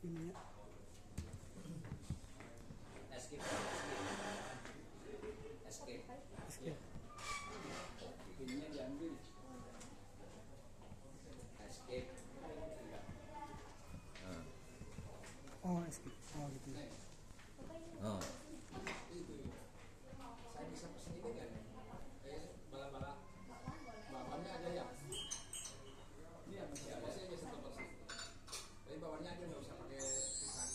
ininya. Escape. Escape. Ininya diambil. Escape. Oh, escape. Oh, gitu. Oh. Saya bisa pesen ini kan? Malam-malam. Bawahnya ada ya? Iya, masih ada. Saya bisa pesen. Tapi bawahnya aja nggak usah pakai pisang.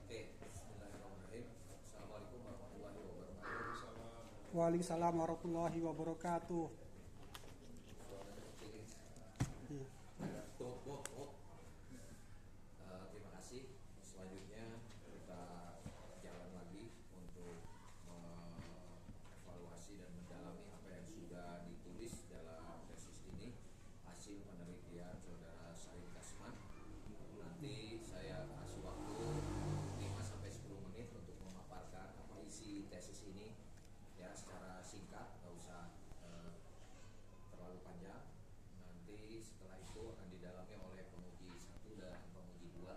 Oke, bismillahirrahmanirrahim. Assalamualaikum warahmatullahi wabarakatuh. Waalaikumsalam warahmatullahi wabarakatuh. Iya. Terima kasih. Selanjutnya kita jalan lagi untuk mengevaluasi dan mendalami apa yang sudah ditulis dalam tesis ini, hasil penelitian saudara Said Kasman. Nanti saya kasih waktu 5-10 menit untuk memaparkan apa isi tesis ini ya secara singkat, nggak usah terlalu panjang. Nanti setelah itu akan didalami oleh penguji 1 dan penguji 2,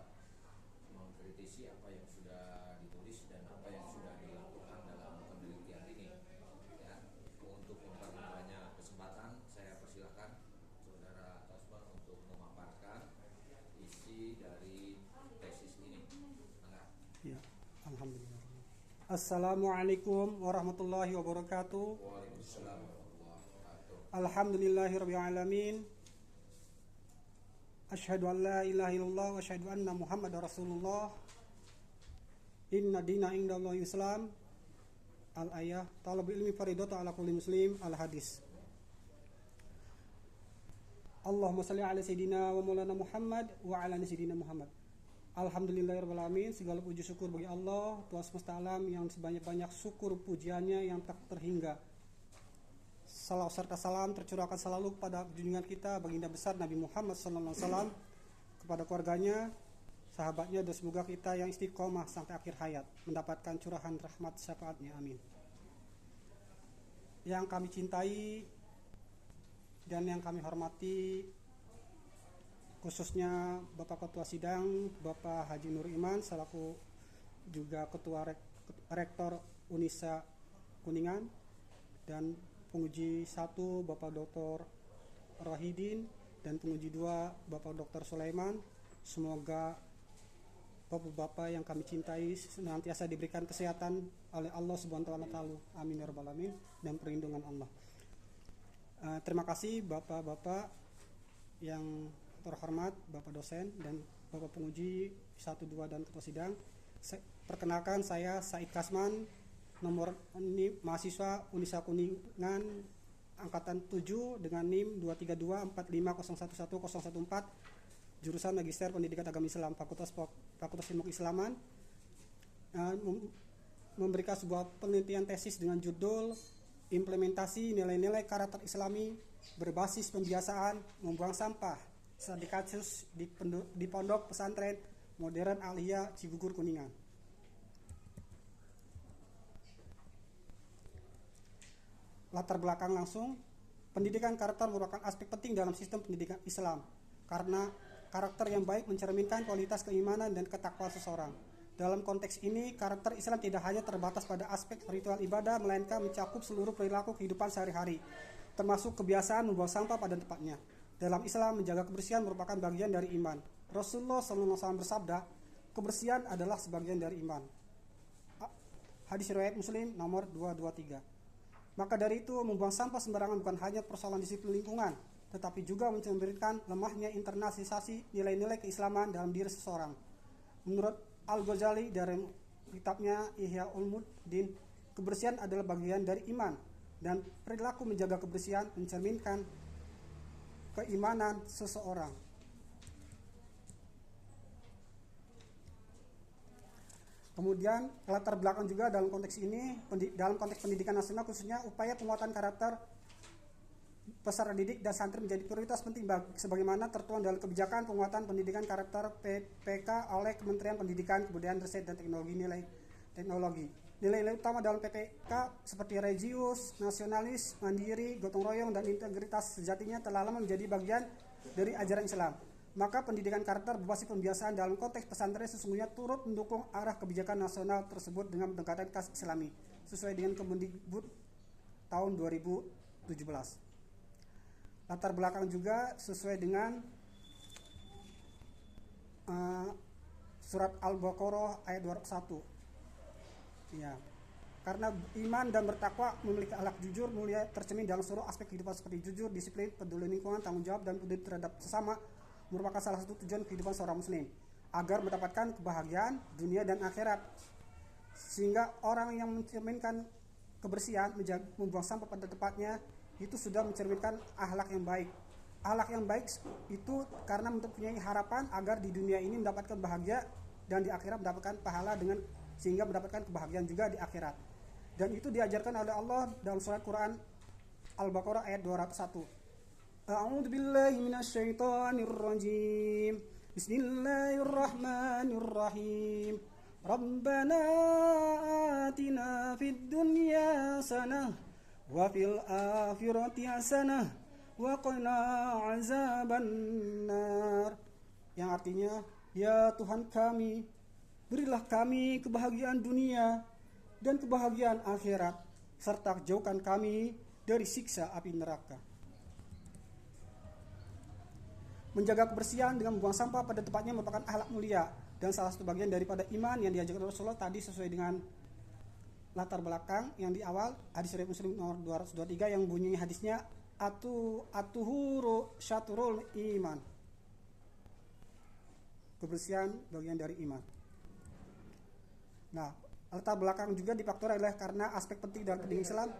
mengkritisi apa yang sudah ditulis dan apa yang sudah dilakukan dalam penelitian ini ya. Untuk memperbanyak kesempatan, saya persilakan saudara Kasman untuk memaparkan isi dari tesis ini. Ya, alhamdulillah. Assalamualaikum warahmatullahi wabarakatuh. Waalaikumsalam warahmatullahi wabarakatuh. Alhamdulillahirabbil alamin. Asyhadu an la ilaha illallah wa asyhadu anna Muhammadar Rasulullah. Inna dina indallahi Islam. Al-ayah talabul ilmi faridatu ala kulli muslim. Al-hadis. Allahumma shalli ala sayyidina wa maulana Muhammad wa ala sayyidina Muhammad. Alhamdulillahirabbil alamin. Segala puji syukur bagi Allah, Tuhan semesta alam, yang sebanyak-banyak syukur pujiannya yang tak terhingga. Salam serta salam tercurahkan selalu kepada junjungan kita baginda besar Nabi Muhammad SAW, kepada keluarganya, sahabatnya, dan semoga kita yang istiqomah sampai akhir hayat mendapatkan curahan rahmat syafaatnya, amin. Yang kami cintai dan yang kami hormati, khususnya Bapak Ketua Sidang, Bapak Haji Nur Iman, selaku juga Ketua Rektor Unisa Kuningan, dan penguji 1 Bapak Dr. Rohidin, dan penguji 2 Bapak Dr. Sulaiman. Semoga Bapak-bapak yang kami cintai senantiasa diberikan kesehatan oleh Allah Subhanahu wa taala. Amin ya rabbal alamin, dan perlindungan Allah. Terima kasih Bapak-bapak yang terhormat, Bapak dosen dan Bapak penguji 1, 2 dan ketua sidang. Perkenalkan, saya Said Kasman, nomor NIM mahasiswa Unisa Kuningan angkatan 7 dengan NIM 23245011014, jurusan Magister Pendidikan Agama Islam, Fakultas Ilmu Keislaman, memberikan sebuah penelitian tesis dengan judul Implementasi Nilai-nilai Karakter Islami berbasis pembiasaan membuang sampah studi kasus di Pondok Pesantren Modern Aliyah Cigugur Kuningan. Latar belakang langsung, pendidikan karakter merupakan aspek penting dalam sistem pendidikan Islam karena karakter yang baik mencerminkan kualitas keimanan dan ketakwaan seseorang. Dalam konteks ini, karakter Islam tidak hanya terbatas pada aspek ritual ibadah, melainkan mencakup seluruh perilaku kehidupan sehari-hari, termasuk kebiasaan membuang sampah pada tempatnya. Dalam Islam, menjaga kebersihan merupakan bagian dari iman. Rasulullah SAW bersabda, kebersihan adalah sebagian dari iman. Hadis riwayat Muslim nomor 223. Maka dari itu, membuang sampah sembarangan bukan hanya persoalan disiplin lingkungan, tetapi juga mencerminkan lemahnya internalisasi nilai-nilai keislaman dalam diri seseorang. Menurut Al-Ghazali dari kitabnya Ihya Ulumuddin, kebersihan adalah bagian dari iman, dan perilaku menjaga kebersihan mencerminkan keimanan seseorang. Kemudian latar belakang juga dalam konteks ini, dalam konteks pendidikan nasional khususnya, upaya penguatan karakter peserta didik dan santri menjadi prioritas penting sebagaimana tertuang dalam kebijakan penguatan pendidikan karakter PK oleh Kementerian Pendidikan, Kebudayaan, Riset dan Teknologi. Nilai-nilai utama dalam PPK seperti religius, nasionalis, mandiri, gotong royong, dan integritas sejatinya telah lama menjadi bagian dari ajaran Islam. Maka pendidikan karakter berbasis pembiasaan dalam konteks pesantren sesungguhnya turut mendukung arah kebijakan nasional tersebut dengan pendekatan khas Islami sesuai dengan Kemendikbud tahun 2017. Latar belakang juga sesuai dengan surat Al-Baqarah ayat 201. Ya, karena iman dan bertakwa memiliki akhlak jujur mulia tercermin dalam seluruh aspek kehidupan seperti jujur, disiplin, peduli lingkungan, tanggung jawab, dan peduli terhadap sesama merupakan salah satu tujuan kehidupan seorang muslim agar mendapatkan kebahagiaan dunia dan akhirat. Sehingga orang yang mencerminkan kebersihan, membuang sampah pada tempatnya, itu sudah mencerminkan akhlak yang baik. Akhlak yang baik itu karena mempunyai harapan agar di dunia ini mendapatkan bahagia dan di akhirat mendapatkan pahala dengan sehingga mendapatkan kebahagiaan juga di akhirat. Dan itu diajarkan oleh Allah dalam surat Quran Al-Baqarah ayat 201. A'udzu billahi minasyaitonir rajim. Bismillahirrahmanirrahim. Rabbana atina fid dunya hasanah wa fil akhirati hasanah wa qina azabannar. Yang artinya, ya Tuhan kami, berilah kami kebahagiaan dunia dan kebahagiaan akhirat, serta jauhkan kami dari siksa api neraka. Menjaga kebersihan dengan membuang sampah pada tempatnya merupakan akhlak mulia dan salah satu bagian daripada iman yang diajarkan Rasulullah tadi sesuai dengan latar belakang yang di awal hadis riwayat Muslim nomor 223 yang bunyinya hadisnya atuhuru syatrul iman. Kebersihan bagian dari iman. Nah, latar belakang juga difaktor adalah karena aspek penting dalam pendidikan Islam.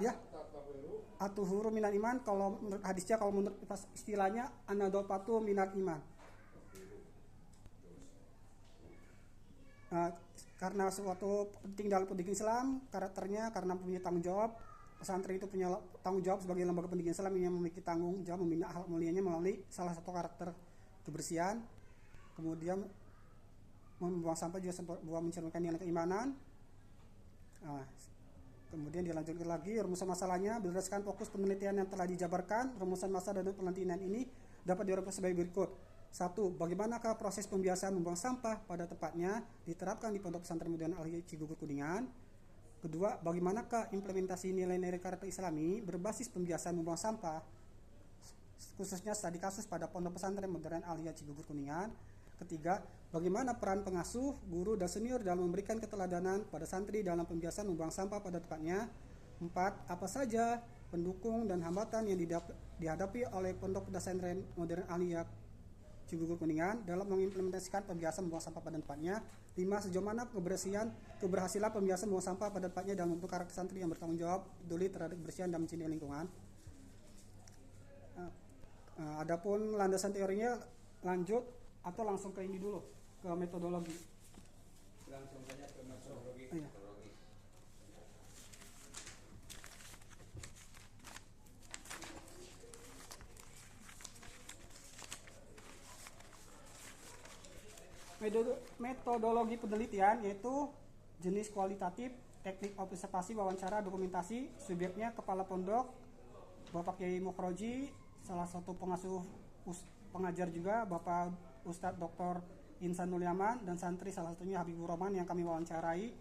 Ya, atuhuru minal iman, kalau menurut hadisnya, kalau menurut istilahnya anadopatu minal iman. Nah, karena suatu penting dalam pendidikan Islam, karakternya karena punya tanggung jawab. Pesantren itu punya tanggung jawab sebagai lembaga pendidikan Islam yang memiliki tanggung jawab membina akhlak mulianya melalui salah satu karakter kebersihan. Kemudian membuang sampah juga mencerminkan nilai keimanan. Nah, kemudian dilanjutkan lagi rumusan masalahnya berdasarkan fokus penelitian yang telah dijabarkan. Rumusan masalah dan penelitian ini dapat diuraikan sebagai berikut. 1. Bagaimanakah proses pembiasaan membuang sampah pada tempatnya diterapkan di Pondok Pesantren Modern Al-Hiyah Cigugur Kuningan? Kedua, bagaimanakah implementasi nilai-nilai karakter Islami berbasis pembiasaan membuang sampah khususnya studi kasus pada Pondok Pesantren Modern Al-Hiyah Cigugur Kuningan? Ketiga, bagaimana peran pengasuh, guru, dan senior dalam memberikan keteladanan pada santri dalam pembiasaan membuang sampah pada tempatnya? 4. Apa saja pendukung dan hambatan yang dihadapi oleh Pondok Pesantren Modern Al-Hiyah Cigugur Kuningan dalam mengimplementasikan pembiasaan membuang sampah pada tempatnya? 5. Sejauh mana keberhasilan pembiasaan membuang sampah pada tempatnya dalam bentuk karakter santri yang bertanggung jawab, peduli terhadap kebersihan dan mencintai lingkungan? Adapun landasan teorinya lanjut atau langsung ke ini dulu, ke metodologi? Langsung saja ke metodologi. Iya. Metodologi penelitian yaitu jenis kualitatif, teknik observasi, wawancara, dokumentasi, subjeknya kepala pondok, Bapak Kiai Mukroji, salah satu pengasuh pengajar juga Bapak Ustadz Dr. Insanul Yaman, dan santri salah satunya Habibur Rahman yang kami wawancarai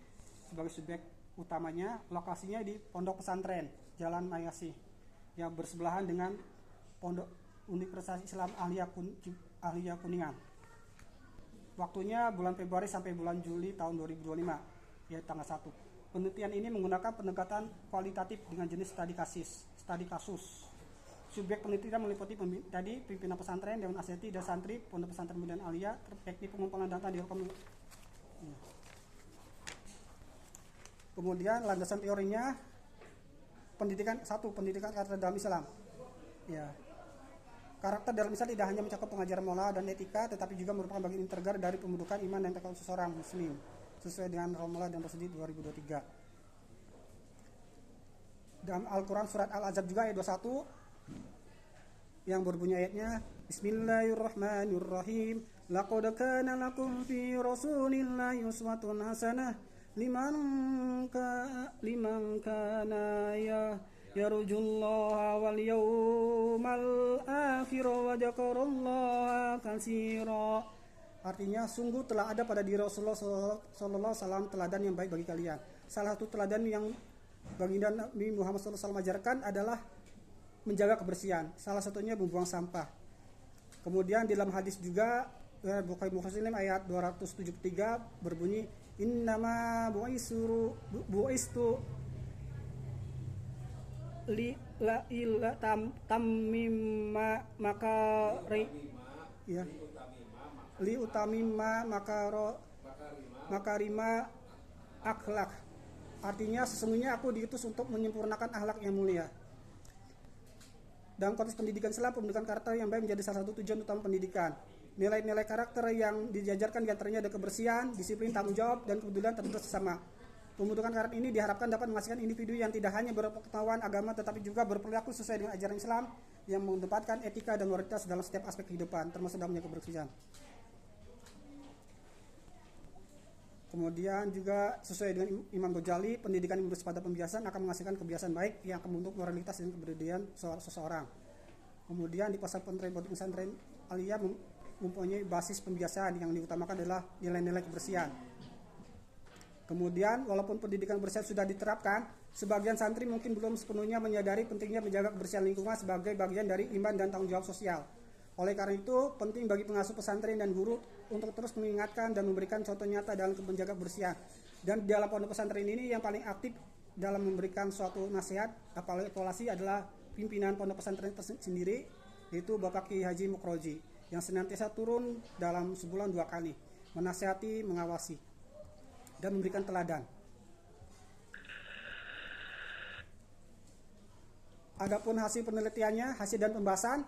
sebagai subjek utamanya. Lokasinya di Pondok Pesantren Jalan Mayasih yang bersebelahan dengan Pondok Universitas Islam Al-Hiyah Kuningan. Waktunya bulan Februari sampai bulan Juli tahun 2025, yaitu tanggal 1. Penelitian ini menggunakan pendekatan kualitatif dengan jenis studi kasus. Subjek penelitian meliputi tadi pimpinan pesantren, dewan aseti, dan santri Pondok Pesantren Modern Al-Hiyah. Teknik pengumpulan data di Kemudian landasan teorinya pendidikan karakter dalam Islam. Ya. Karakter dalam Islam tidak hanya mencakup pengajaran moral dan etika, tetapi juga merupakan bagian integral dari pembentukan iman dan takwa seseorang muslim sesuai dengan Rasulullah dan Rasulullah 2023. Dalam Al-Quran surat Al-Ahzab juga ayat 21 yang berbunyi ayatnya, Bismillahirrahmanirrahim. Laqad kana lakum fi Rasulillahi uswatun hasanah liman kana yarjullaha wal yawmal akhir wa dzakarallaha katsira. Artinya sungguh telah ada pada diri Rasulullah sallallahu alaihi wasallam teladan yang baik bagi kalian. Salah satu teladan yang baginda Nabi Muhammad sallallahu alaihi wasallam ajarkan adalah menjaga kebersihan. Salah satunya membuang sampah. Kemudian di dalam hadis juga Bukhari Muslim ayat 273 berbunyi innama bu'istu li la illa tammima makari ya li utamima makarima akhlak. Artinya sesungguhnya aku diutus untuk menyempurnakan akhlak yang mulia. Dalam konteks pendidikan Islam, pembentukan karakter yang baik menjadi salah satu tujuan utama pendidikan. Nilai-nilai karakter yang diajarkan diantaranya ada kebersihan, disiplin, tanggung jawab, dan kepedulian terhadap sesama. Pembentukan karakter ini diharapkan dapat menghasilkan individu yang tidak hanya berpengetahuan agama tetapi juga berperilaku sesuai dengan ajaran Islam yang mengedepankan etika dan moralitas dalam setiap aspek kehidupan, termasuk dalam menjaga kebersihan. Kemudian juga sesuai dengan Imam Ghazali, pendidikan yang berbasis pada pembiasan akan menghasilkan kebiasaan baik yang akan membentuk moralitas dan kepribadian seseorang. Kemudian di pasal pesantren aliyah mempunyai basis pembiasaan yang diutamakan adalah nilai-nilai kebersihan. Kemudian walaupun pendidikan kebersihan sudah diterapkan, sebagian santri mungkin belum sepenuhnya menyadari pentingnya menjaga kebersihan lingkungan sebagai bagian dari iman dan tanggung jawab sosial. Oleh karena itu, penting bagi pengasuh pesantren dan guru untuk terus mengingatkan dan memberikan contoh nyata dalam menjaga kebersihan. Dan di dalam pondok pesantren ini yang paling aktif dalam memberikan suatu nasihat apalagi evaluasi adalah pimpinan pondok pesantren sendiri, yaitu Bapak Kiai Haji Mukroji, yang senantiasa turun dalam sebulan 2 kali, menasihati, mengawasi, dan memberikan teladan. Adapun hasil penelitiannya, hasil dan pembahasan,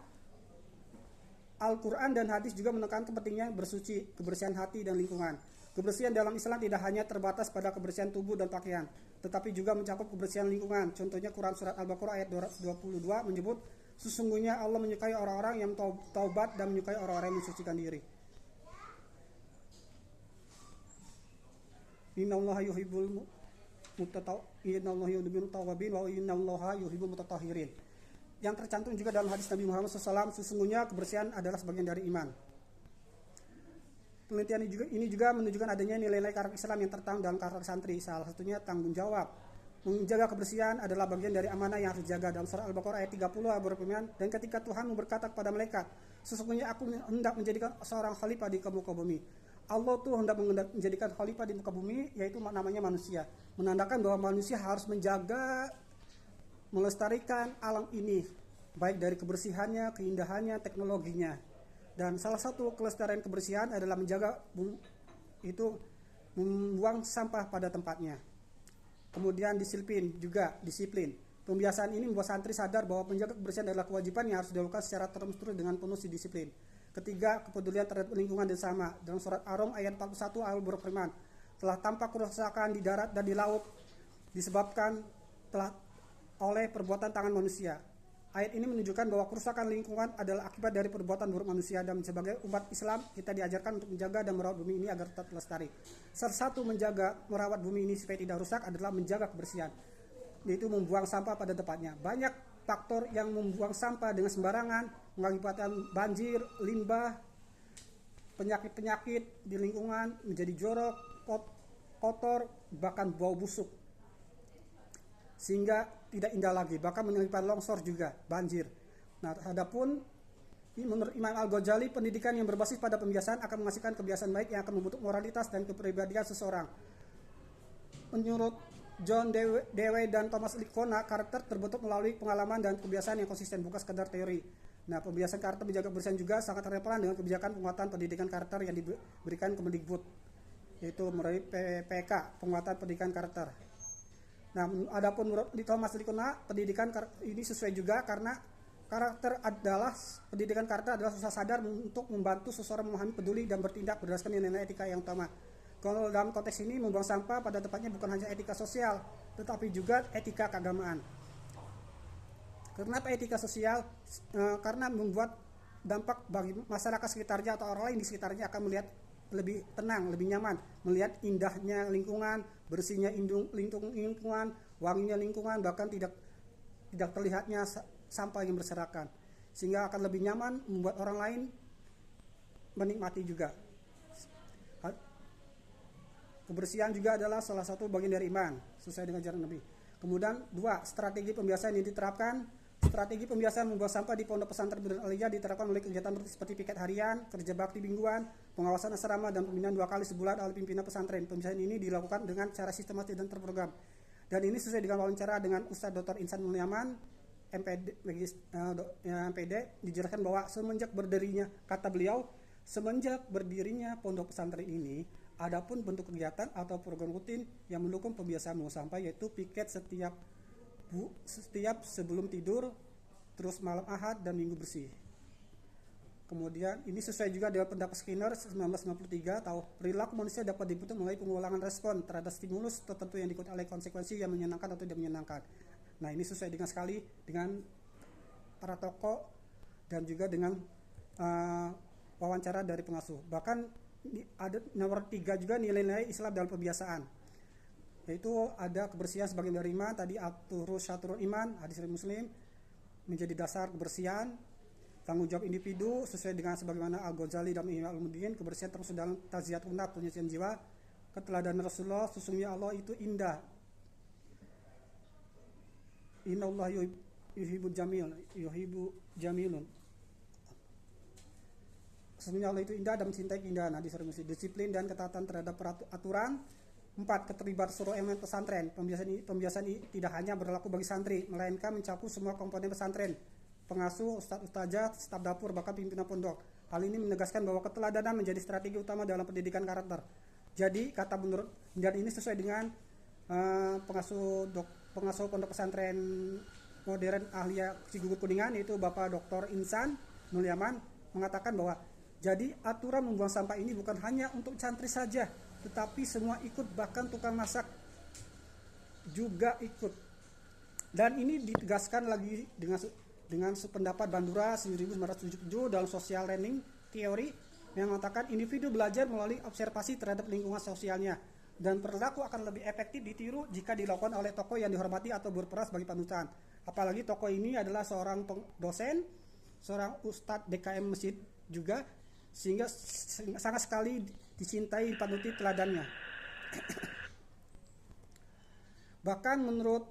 Al-Quran dan hadis juga menekankan pentingnya bersuci, kebersihan hati dan lingkungan. Kebersihan dalam Islam tidak hanya terbatas pada kebersihan tubuh dan pakaian, tetapi juga mencakup kebersihan lingkungan. Contohnya Quran Surat Al-Baqarah ayat 22 menyebut, sesungguhnya Allah menyukai orang-orang yang taubat dan menyukai orang-orang yang mensucikan diri. Innallaha yuhibbul tawwabin wa innallaha yuhibbul mutatahhirin. Yang tercantum juga dalam hadis Nabi Muhammad SAW, sesungguhnya kebersihan adalah sebagian dari iman. Penelitian ini juga menunjukkan adanya nilai-nilai karakter Islam yang tertanam dalam karakter santri. Salah satunya tanggung jawab. Menjaga kebersihan adalah bagian dari amanah yang harus dijaga. Dalam surah Al-Baqarah ayat 30 berfirman, dan ketika Tuhan berkata kepada malaikat, sesungguhnya aku hendak menjadikan seorang khalifah di muka bumi. Allah tuh hendak menjadikan khalifah di muka bumi, yaitu namanya manusia. Menandakan bahwa manusia harus menjaga, melestarikan alam ini, baik dari kebersihannya, keindahannya, teknologinya. Dan salah satu kelestarian kebersihan adalah menjaga itu membuang sampah pada tempatnya. Kemudian disiplin. Pembiasaan ini membuat santri sadar bahwa menjaga kebersihan adalah kewajiban yang harus dilakukan secara terus-menerus dengan penuh disiplin. Ketiga, kepedulian terhadap lingkungan dan sama. Dalam surat Ar-Rum ayat 41 Allah berfirman, telah tampak kerusakan di darat dan di laut disebabkan oleh perbuatan tangan manusia. Ayat ini menunjukkan bahwa kerusakan lingkungan adalah akibat dari perbuatan buruk manusia, dan sebagai umat Islam kita diajarkan untuk menjaga dan merawat bumi ini agar tetap lestari. Salah satu menjaga merawat bumi ini supaya tidak rusak adalah menjaga kebersihan, yaitu membuang sampah pada tempatnya. Banyak faktor yang membuang sampah dengan sembarangan mengakibatkan banjir, limbah, penyakit-penyakit di lingkungan menjadi jorok, kotor, bahkan bau busuk, sehingga tidak indah lagi, bahkan menyebabkan longsor juga, banjir. Nah, adapun menurut Imam Al-Ghazali, pendidikan yang berbasis pada pembiasaan akan menghasilkan kebiasaan baik yang akan membentuk moralitas dan kepribadian seseorang. Menurut John Dewey dan Thomas Lickona, karakter terbentuk melalui pengalaman dan kebiasaan yang konsisten, bukan sekedar teori. Nah, pembiasaan karakter menjaga kebersihan juga sangat relevan dengan kebijakan penguatan pendidikan karakter yang diberikan Kemendikbud, yaitu melalui PPK, penguatan pendidikan karakter. Nah, adapun menurut Thomas Lickona, pendidikan ini sesuai juga karena pendidikan karakter adalah susah sadar untuk membantu seseorang memahami, peduli, dan bertindak berdasarkan nilai etika yang utama. Kalau dalam konteks ini, membuang sampah pada tempatnya bukan hanya etika sosial, tetapi juga etika keagamaan. Kenapa etika sosial? Karena membuat dampak bagi masyarakat sekitarnya atau orang lain di sekitarnya akan melihat lebih tenang, lebih nyaman melihat indahnya lingkungan, bersihnya lingkungan, wanginya lingkungan, bahkan tidak terlihatnya sampah yang berserakan, sehingga akan lebih nyaman membuat orang lain menikmati juga. Kebersihan juga adalah salah satu bagian dari iman sesuai dengan ajaran Nabi. Kemudian 2, strategi pembiasaan yang diterapkan. Strategi pembiasaan membuang sampah di Pondok Pesantren Bidun Aliyah diterapkan oleh kegiatan seperti piket harian, kerja bakti mingguan, pengawasan asrama, dan pembinaan 2 kali sebulan oleh pimpinan pesantren. Pembiasaan ini dilakukan dengan cara sistematis dan terprogram. Dan ini sesuai dengan wawancara dengan Ustadz Dr. Insan Mulyaman, MPD, dijelaskan bahwa semenjak berdirinya Pondok Pesantren ini, adapun bentuk kegiatan atau program rutin yang mendukung pembiasaan membuang sampah yaitu piket setiap sebelum tidur, terus malam Ahad dan Minggu bersih. Kemudian ini sesuai juga dengan pendapat Skinner 1993, tahu perilaku manusia dapat dibentuk melalui pengulangan respon terhadap stimulus tertentu yang diikuti oleh konsekuensi yang menyenangkan atau tidak menyenangkan. Nah, ini sesuai dengan sekali dengan para tokoh dan juga dengan wawancara dari pengasuh. Bahkan ada nomor 3 juga nilai-nilai Islam dalam pembiasaan, yaitu ada kebersihan sebagian dari iman, tadi syatrul iman, hadis riwayat Muslim, menjadi dasar kebersihan. Tanggung jawab individu sesuai dengan sebagaimana Al-Ghazali dan Ihya Ulumuddin, kebersihan termasuk dalam tazkiyatun nafs, penyucian jiwa. Keteladanan Rasulullah, sesungguhnya Allah itu indah. Innallaha yuhibbu jamilun. Sesungguhnya Allah itu indah dan mencintai keindahan. Hadis riwayat Muslim. Disiplin dan ketaatan terhadap aturan. 4. Keterlibatan seluruh elemen pesantren. Pembiasaan ini tidak hanya berlaku bagi santri, melainkan mencakup semua komponen pesantren, pengasuh, ustadzah, staf dapur, bahkan pimpinan pondok. Hal ini menegaskan bahwa keteladanan menjadi strategi utama dalam pendidikan karakter. Jadi kata menurut dan ini sesuai dengan pengasuh pondok pesantren modern Ahliyah Cigugur Kuningan, yaitu Bapak Dr. Insan Mulyaman, mengatakan bahwa jadi aturan membuang sampah ini bukan hanya untuk santri saja, tetapi semua ikut, bahkan tukang masak juga ikut. Dan ini ditegaskan lagi dengan sependapat Bandura 1977 dalam Social Learning Theory yang mengatakan individu belajar melalui observasi terhadap lingkungan sosialnya dan perilaku akan lebih efektif ditiru jika dilakukan oleh tokoh yang dihormati atau berperan sebagai panutan. Apalagi tokoh ini adalah seorang dosen, seorang ustadz DKM masjid juga, sehingga sangat sekali dicintai panuti teladannya. Bahkan menurut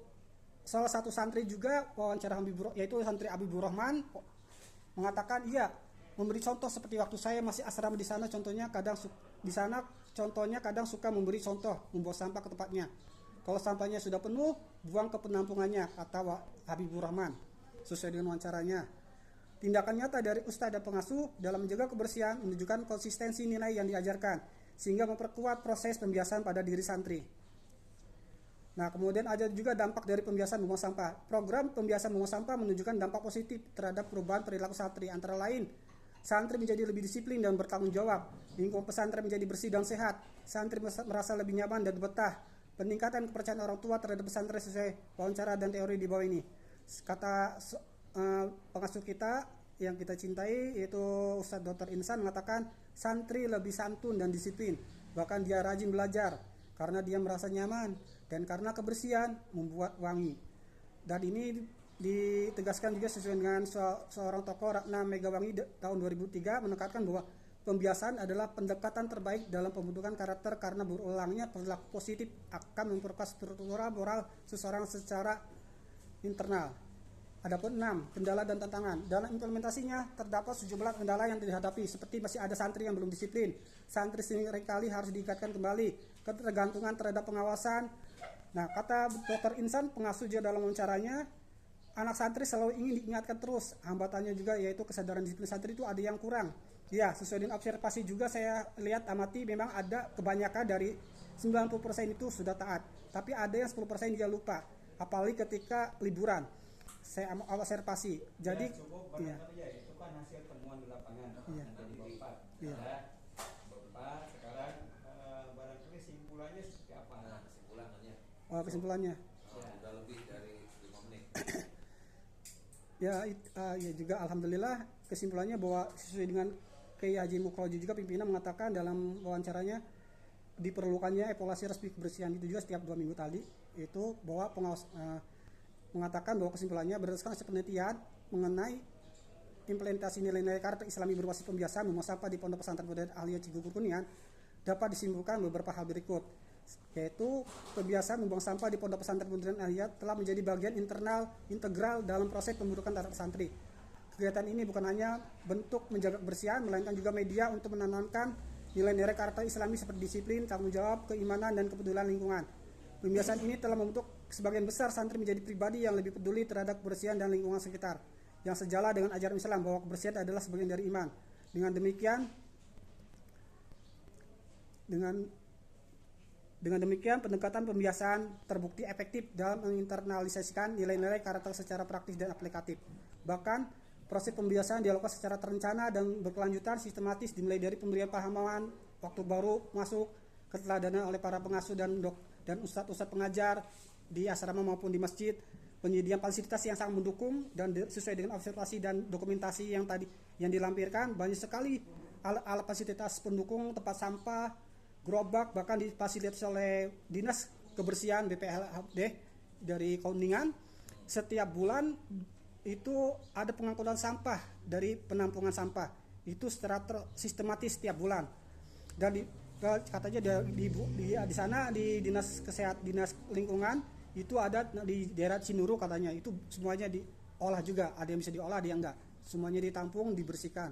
salah satu santri juga wawancara yaitu santri Habibur Rahman, mengatakan iya memberi contoh seperti waktu saya masih asrama di sana, contohnya kadang suka memberi contoh membawa sampah ke tempatnya. Kalau sampahnya sudah penuh, buang ke penampungannya, kata Habibur Rahman sesuai dengan wawancaranya. Tindakan nyata dari ustadz dan pengasuh dalam menjaga kebersihan menunjukkan konsistensi nilai yang diajarkan, sehingga memperkuat proses pembiasaan pada diri santri. Nah, kemudian ada juga dampak dari pembiasaan membuang sampah. Program pembiasaan membuang sampah menunjukkan dampak positif terhadap perubahan perilaku santri. Antara lain, santri menjadi lebih disiplin dan bertanggung jawab. Lingkungan pesantren menjadi bersih dan sehat. Santri merasa lebih nyaman dan betah. Peningkatan kepercayaan orang tua terhadap pesantren sesuai wawancara dan teori di bawah ini. Kata pengasuh kita yang kita cintai, yaitu Ustadz Dr. Insan, mengatakan santri lebih santun dan disiplin. Bahkan dia rajin belajar karena dia merasa nyaman dan karena kebersihan membuat wangi. Dan ini ditegaskan juga sesuai dengan seorang tokoh, Ratna Megawangi tahun 2003, menekankan bahwa pembiasaan adalah pendekatan terbaik dalam pembentukan karakter karena berulangnya perilaku positif akan memperkuat struktural moral seseorang secara internal. Adapun 6, kendala dan tantangan. Dalam implementasinya terdapat sejumlah kendala yang dihadapi, seperti masih ada santri yang belum disiplin. Santri seringkali harus diingatkan kembali, ketergantungan terhadap pengawasan. Nah, kata Dr. Insan, pengasuh dia dalam wawancaranya, anak santri selalu ingin diingatkan terus. Hambatannya juga yaitu kesadaran disiplin santri itu ada yang kurang. Ya, sesuai dengan observasi juga saya lihat amati, memang ada kebanyakan dari 90% itu sudah taat. Tapi ada yang 10% dia lupa, apalagi ketika liburan. Saya observasi. Jadi ya, itu kan hasil temuan di lapangan. Iya. Jadi Bapak. Iya. Bapak sekarang barangkali kesimpulannya seperti apa? Nah, kesimpulannya. Kesimpulannya. Sudah lebih dari 5 menit. Ya juga alhamdulillah kesimpulannya bahwa sesuai dengan Kiai Haji Mukroji juga pimpinan mengatakan dalam wawancaranya diperlukannya evaluasi resmi kebersihan itu juga setiap 2 minggu tadi, itu bahwa pengawas mengatakan bahwa kesimpulannya berdasarkan hasil penelitian mengenai implementasi nilai-nilai karakter Islami berbasis pembiasaan membuang sampah di Pondok Pesantren Modern Aliyah Cigugur Kuningan dapat disimpulkan beberapa hal berikut, yaitu kebiasaan membuang sampah di Pondok Pesantren Modern Aliyah telah menjadi bagian integral dalam proses pembentukan terhadap santri. Kegiatan ini bukan hanya bentuk menjaga kebersihan, melainkan juga media untuk menanamkan nilai-nilai karakter Islami seperti disiplin, tanggung jawab, keimanan, dan kepedulian lingkungan. Pembiasaan ini telah membentuk sebagian besar santri menjadi pribadi yang lebih peduli terhadap kebersihan dan lingkungan sekitar, yang sejalan dengan ajaran Islam bahwa kebersihan adalah sebagian dari iman. Dengan demikian, pendekatan pembiasaan terbukti efektif dalam menginternalisasikan nilai-nilai karakter secara praktis dan aplikatif. Bahkan, proses pembiasaan dilakukan secara terencana dan berkelanjutan sistematis, dimulai dari pemberian pemahaman waktu baru masuk, keteladanan oleh para pengasuh dan ustadz-ustadz pengajar di asrama maupun di masjid, penyediaan fasilitas yang sangat mendukung dan sesuai dengan observasi dan dokumentasi yang tadi yang dilampirkan. Banyak sekali alat fasilitas pendukung, tempat sampah, gerobak, bahkan difasilitasi oleh Dinas Kebersihan BPLHD dari Kuningan. Setiap bulan itu ada pengangkutan sampah dari penampungan sampah itu secara sistematis setiap bulan, dan katanya di sana di dinas lingkungan itu ada di daerah Cinuru, katanya itu semuanya diolah juga, ada yang bisa diolah, ada yang enggak, semuanya ditampung, dibersihkan.